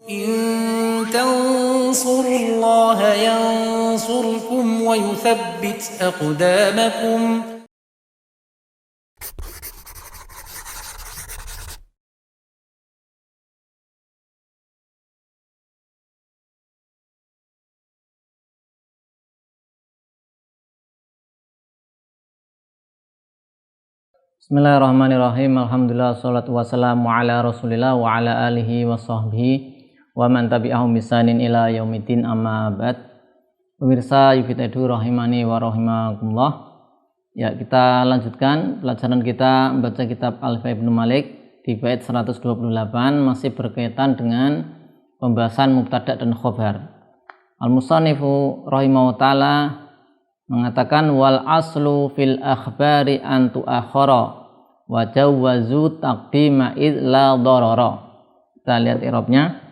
إن تنصروا الله ينصركم ويثبت أقدامكم. Bismillahirrahmanirrahim. Alhamdulillah, salatu wassalamu ala rasulillah wa ala alihi wa sahbihi wa man tabi'ahum bisanin ila yaumiddin, amma ba'd. Pemirsa Yufid.edu rahimani wa rahimakumullah. Ya, kita lanjutkan pelajaran kita membaca kitab Alfiya Ibnu Malik di bait 128, masih berkaitan dengan pembahasan mubtada dan khobar. Al-musannifu rahimahullah ta'ala mengatakan wal aslu fil akhbari an tuakhara wa jawwazu taqdima id la darara. Kita lihat i'rabnya.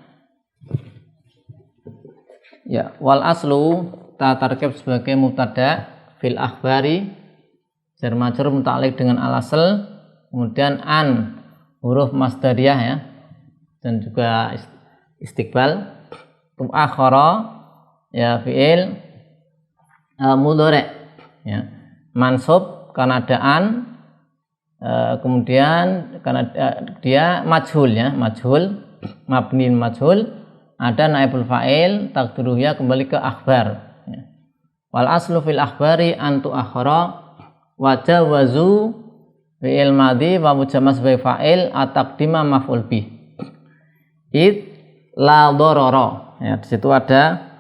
Ya, wal aslu ta tarkib sebagai mubtada fil akhbari jar majrur muta'alliq dengan al asl, kemudian an huruf masdariyah ya, dan juga istiqbal. Tuakhara ya fi'il mudhari ya, mansub karena ada an, kemudian karena dia majhul ya, majhul mabni majhul, ada naibul fa'il taqdiruhu ya, kembali ke akhbar ya. Wal aslu fil akhbari an tuakhara wa jawazu fi'il madhi wa mujammas sebagai fa'il ataqdima maf'ul bih id la darara ya, di situ ada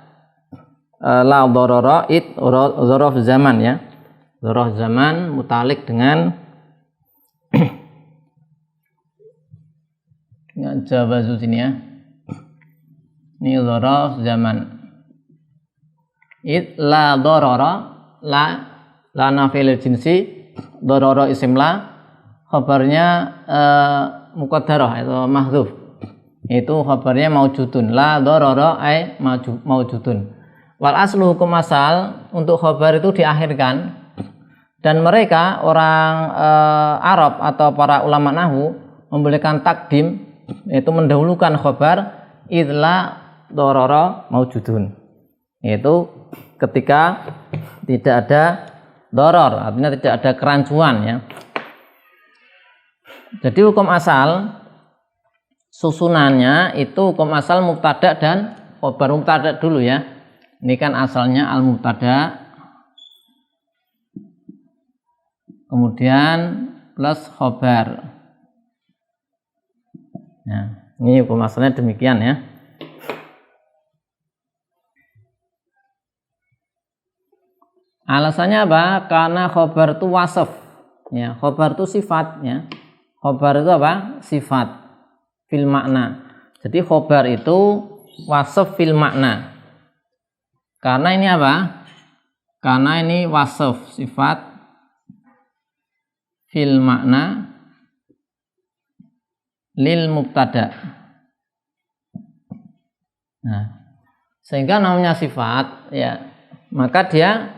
la darara id dzaraf zaman ya, dzaraf zaman muta'alliq dengan jawazu sini ya, ini dzaraf zaman. Id la darara, la nafil jinsi, darara isim la, khabarnya muqaddarah atau mahdzuf, itu khabarnya maujudun, la darara ay maujudun. Wal aslu hukum asal untuk khobar itu diakhirkan, dan mereka orang Arab atau para ulama nahwu membolehkan takdim, yaitu mendahulukan khobar idla dororo maujudun, yaitu ketika tidak ada doror, artinya tidak ada kerancuan ya. Jadi hukum asal susunannya itu hukum asal mubtada dan khobar. Mubtada dulu ya. Ini kan asalnya al-mubtada, kemudian plus khobar. Nah, ini hukum asalnya demikian ya. Alasannya apa? Karena khobar itu wasaf. Ya, khobar itu sifat ya. Khobar itu apa? Sifat fil makna. Jadi khobar itu wasaf fil makna. Karena ini apa? Karena ini wasaf sifat fil makna lil mubtada. Nah, sehingga namanya sifat ya, maka dia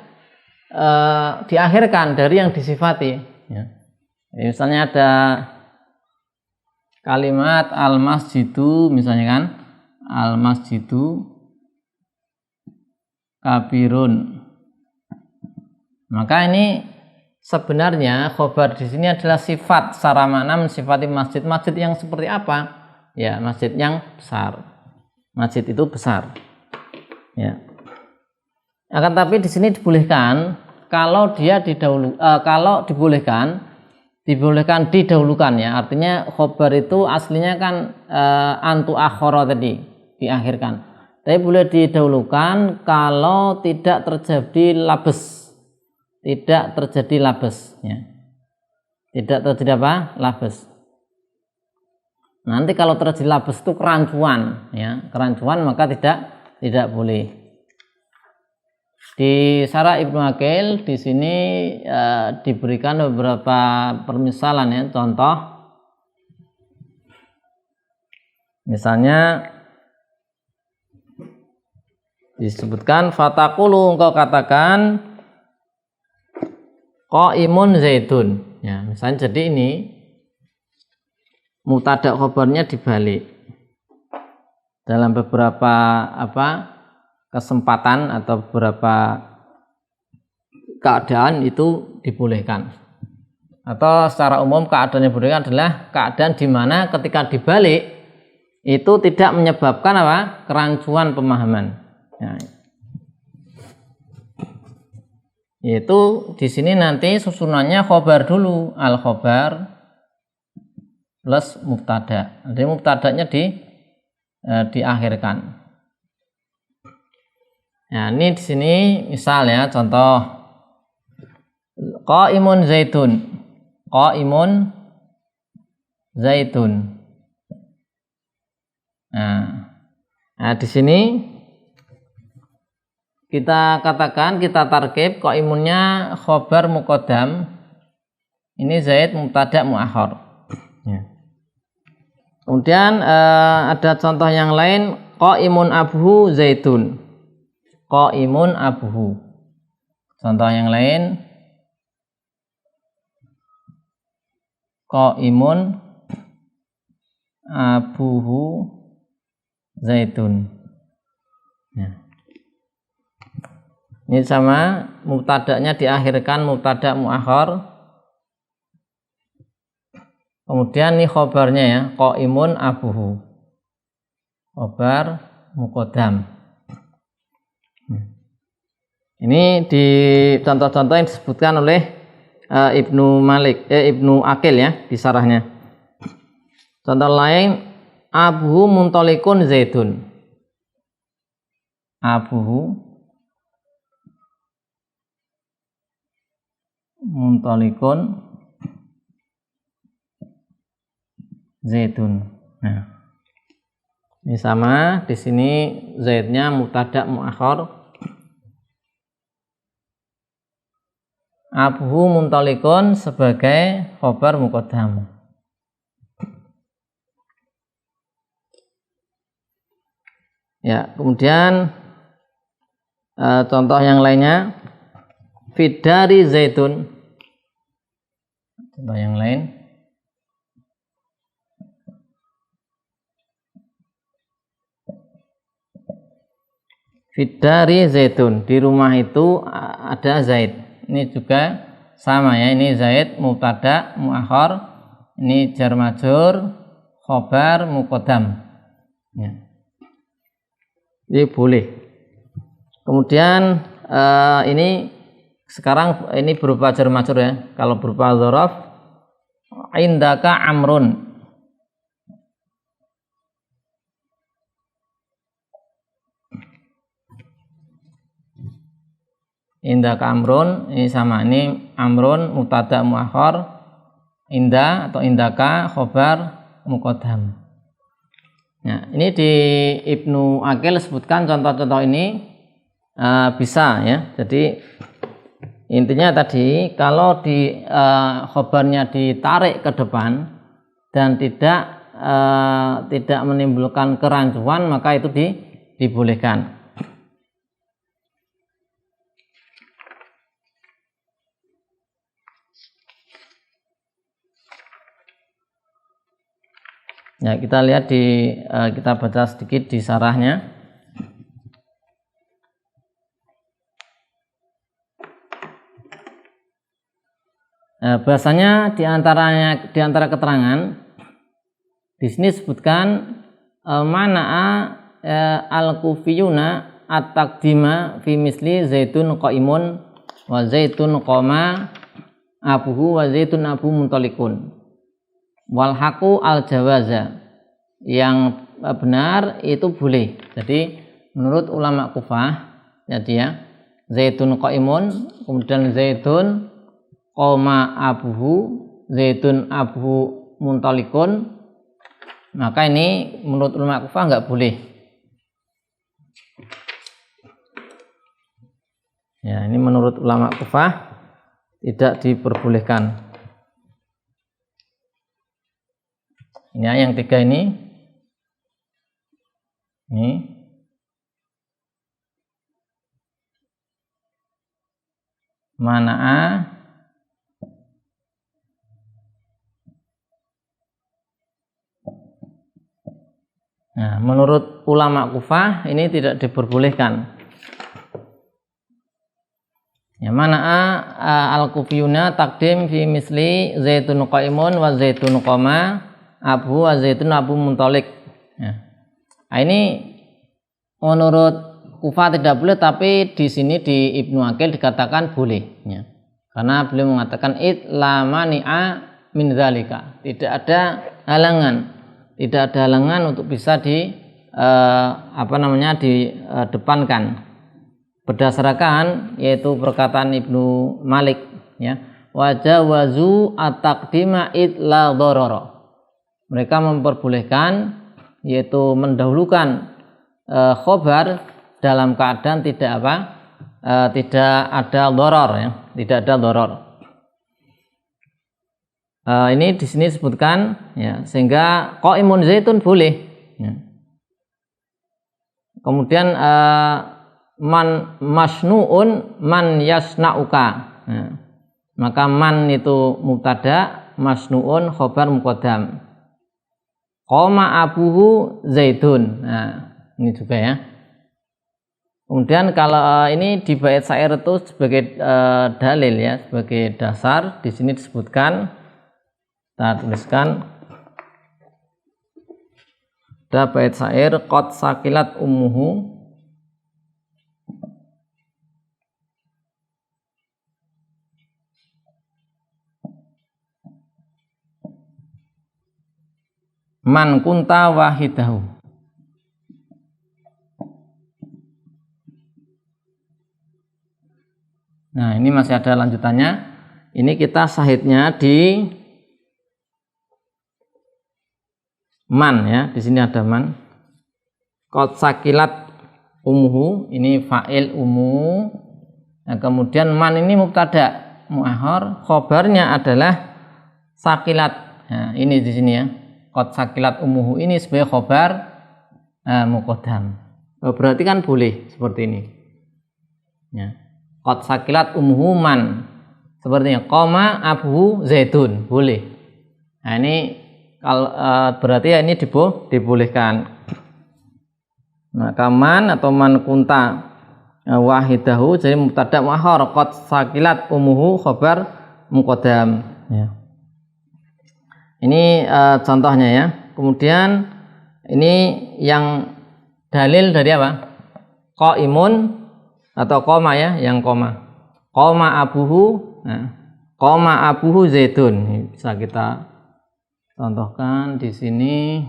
diakhirkan dari yang disifati ya. Misalnya ada kalimat al masjidu misalnya kan, al masjidu kabirun, maka ini sebenarnya khobar di sini adalah sifat secara makna mensifati masjid. Masjid yang seperti apa? Ya, masjid yang besar. Masjid itu besar. Ya. Akan tapi di sini dibolehkan kalau dia kalau dibolehkan didahulukan ya. Artinya khobar itu aslinya kan antu akhara tadi, diakhirkan. Tapi boleh didahulukan kalau tidak terjadi labes. Tidak terjadi labes ya. Tidak terjadi apa? Labes. Nanti kalau terjadi labes itu kerancuan ya. Kerancuan maka tidak boleh. Di Syarah Ibnu Aqil di sini diberikan beberapa permisalan ya, contoh. Misalnya disebutkan fataqulu, engkau katakan qaimun zaidun ya, misalnya. Jadi ini mubtada khobarnya dibalik. dalam beberapa kesempatan atau beberapa keadaan itu dibolehkan. Atau secara umum keadaan yang dibolehkan adalah keadaan di mana ketika dibalik itu tidak menyebabkan kerancuan pemahaman. Nah, yaitu di sini nanti susunannya khobar dulu, al khobar plus mubtada. Jadi mubtadanya diakhirkan. Nah, ini di sini misalnya contoh qaimun zaitun. Qaimun zaitun. Nah, di sini kita katakan, kita tarkib qaimunnya khobar muqaddam. Ini Zaid mubtada muakhar. Ya. Kemudian ada contoh yang lain, qaimun abuhu zaitun. Qaimun abuhu. Contoh yang lain, qaimun abuhu zaitun. Ya. Ini sama, mubtadanya diakhirkan mubtada muakhar. Kemudian ini khobarnya ya, qaimun abuhu. Khobar muqaddam. Ini di contoh-contoh yang disebutkan oleh Ibnu Aqil ya di sarahnya. Contoh lain, abuhu muntalikun zaitun. Abuhu muntalikun zaitun. Nah, ini sama, di sini zaidnya mubtada muakhar. Abuhu muntalikun sebagai khobar muqaddam. Ya, kemudian contoh yang lainnya, fidari zaitun. Contoh yang lain, fidari zaitun. Di rumah itu ada Zaid. Ini juga sama ya, ini Zaid mubtada muakhar, ini jar majrur khobar muqaddam. Ya. Ini boleh. Kemudian ini sekarang ini berupa jar majrur ya. Kalau berupa dzaraf, indaka amrun. Indaka amrun, ini sama, ini amrun mubtada muakhar, inda atau indaka khobar muqaddam. Nah, ini di Ibnu Aqil sebutkan contoh-contoh ini bisa ya. Jadi intinya tadi kalau di khobarnya ditarik ke depan dan tidak menimbulkan kerancuan, maka itu dibolehkan. Ya, kita lihat kita baca sedikit di sarahnya. Bahasanya di antara keterangan di sini sebutkan mana'a al-kufiyuna at-taqdima fi misli zaitun qaimun wa zaitun qama abuhu wa zaitun abu muntalikun. Wal haqu al jawaza, yang benar itu boleh. Jadi menurut ulama Kufah, jadi ya, zaitun qaimun, kemudian zaitun qoma abuhu, zaitun abu muntalikun, maka ini menurut ulama Kufah nggak boleh. Ya, ini menurut ulama Kufah tidak diperbolehkan. Ini yang tiga ini mana'a Nah, menurut ulama Kufah ini tidak diperbolehkan. Ya, mana al-kufiyuna takdim fi misli zaitun qaimun wa zaitun qama abu wa zaitun abu muntalik. Ya. Nah, ini menurut Kufah tidak boleh, tapi di sini di Ibnu Aqil dikatakan boleh. Ya. Karena beliau mengatakan la mani'a min dzalika. Tidak ada halangan untuk bisa didepankan. Berdasarkan yaitu perkataan Ibnu Malik, ya, wajawazu at-taqdima la dharara. Mereka memperbolehkan yaitu mendahulukan khobar dalam keadaan tidak ada dharar, ya, tidak ada dharar. Ini di sini disebutkan, ya, sehingga qaimun zaitun boleh, ya. Kemudian man masnuun man yasnauka. Nah, maka man itu mubtada, masnuun khobar muqaddam. Qoma abuhu zaitun. Nah, ini juga, ya. Kemudian kalau ini di bait syair itu sebagai dalil, ya, sebagai dasar, di sini disebutkan, kita tuliskan, ada bait syair qad sakilat ummuhu man kunta wahidahu. Nah, ini masih ada lanjutannya. Ini kita syahidnya di man, ya. Di sini ada man. Qad sakilat umuhu, ini fa'il umu. Nah, kemudian man ini mubtada mu'akhar, khobarnya adalah sakilat. Nah, ini di sini, ya. Qad sakilat umuhu ini sebagai khobar muqaddam. Berarti kan boleh seperti ini, ya. Qad sakilat umuhu man, sepertinya qoma abuhu zaitun, boleh. Nah, ini kalau berarti ya ini dibolehkan. Maka man atau man kunta wahidahu jadi mubtada mu'akhar, qad sakilat umuhu khobar muqaddam, ya. Ini contohnya, ya. Kemudian ini yang dalil dari apa? Qaimun atau qoma, ya, yang qoma. Qoma abuhu. Nah, qoma abuhu zaitun. Ini bisa kita contohkan di sini.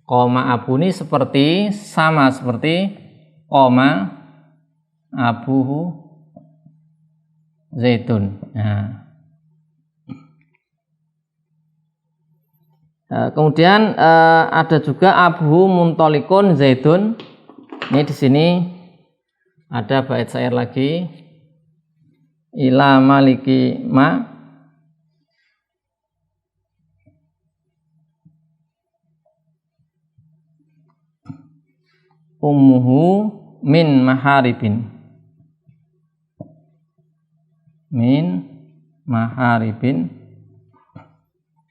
Qoma abu ini sama seperti qoma abuhu zaitun. Nah, kemudian ada juga abu muntolikun zaitun. Ini di sini ada bait syair lagi, ila maliki ma ummuhu min maharibin,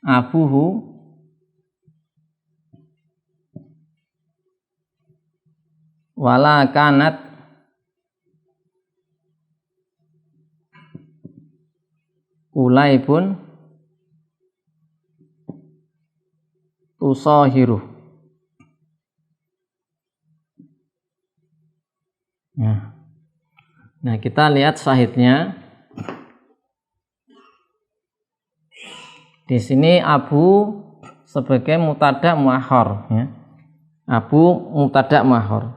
abuhu wala kanat ulaibun tusahiru. Nah, kita lihat syahidnya. Di sini abu sebagai mubtada mu'akhar, ya. Abu mubtada mu'akhar.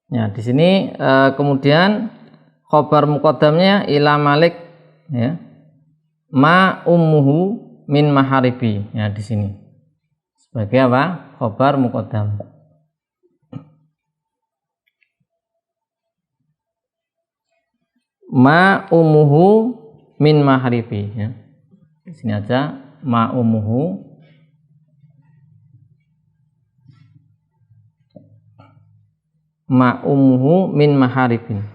Ya, di sini kemudian khobar muqaddamnya ila malik, ya, ma ummuhu min maharibi. Ya, di sini sebagai apa? Khobar muqaddam. Ma ummuhu min maharibi, ya. Di sini aja ma ummuhu min maharibin.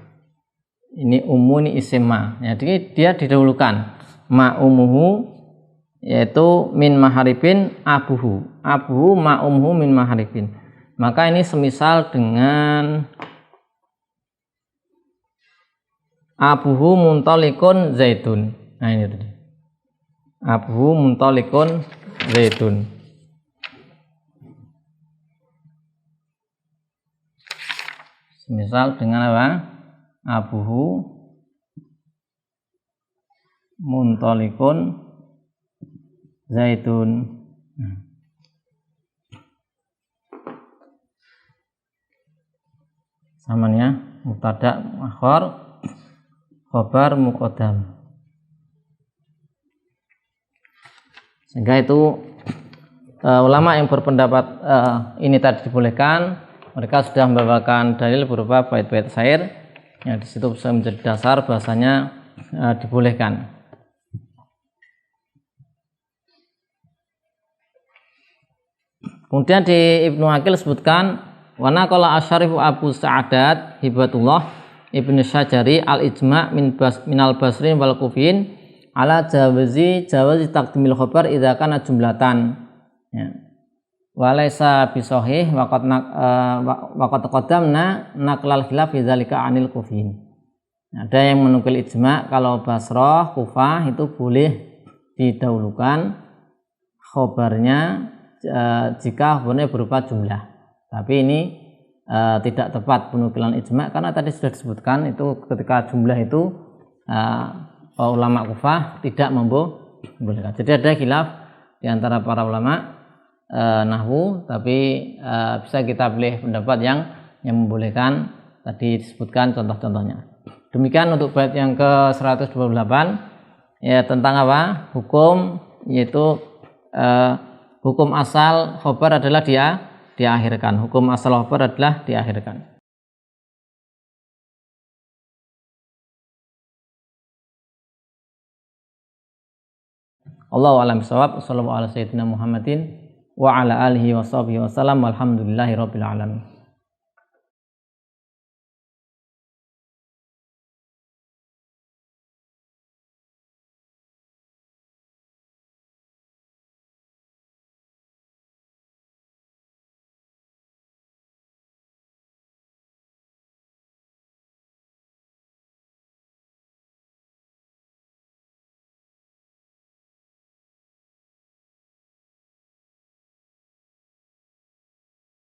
Ini ummu, ini isim ma. Jadi dia didahulukan. Ma ummuhu yaitu min maharibin abuhu ma'umhu min maharibin. Maka ini semisal dengan abuhu muntalikun zaitun. Nah ini tadi. Abuhu muntalikun zaitun. Semisal dengan apa? Abuhu muntalikun zaitun. Samanya mubtada muakhar khabar muqaddam. Sehingga itu ulama yang berpendapat ini tadi dibolehkan, mereka sudah membawakan dalil berupa bait-bait syair yang di situ bisa menjadi dasar bahasanya dibolehkan. Kemudian di Ibnu Aqil sebutkan wa naqala asyarifu Abu Sa'adat Hibatullah Ibnu Syajari al-ijma' minal basrin wal kufiyin ala jawazi taqdimil khabar idza kana jumlatan, ya. Walaysa bisahih waqad qaddamna naqlal khilaf fi dzalika anil kufiyin. Ada yang menukil ijma' kalau Basrah, Kufah itu boleh didahulukan khabarnya jika khabarnya berupa jumlah. Tapi ini tidak tepat penukilan ijma' karena tadi sudah disebutkan itu ketika jumlah itu ulama Kufah tidak membolehkan. Jadi ada khilaf di antara para ulama nahwu, tapi bisa kita pilih pendapat yang membolehkan. Tadi disebutkan contoh-contohnya. Demikian untuk bait yang ke-128, ya, tentang apa? Hukum, yaitu hukum asal khabar adalah diakhirkan. Hukum asal khabar adalah diakhirkan. Allahu a'lam bishawab. Shallallahu ala sayyidina Muhammadin wa ala alihi wa sahbihi wasallam. Walhamdulillahirabbil alamin.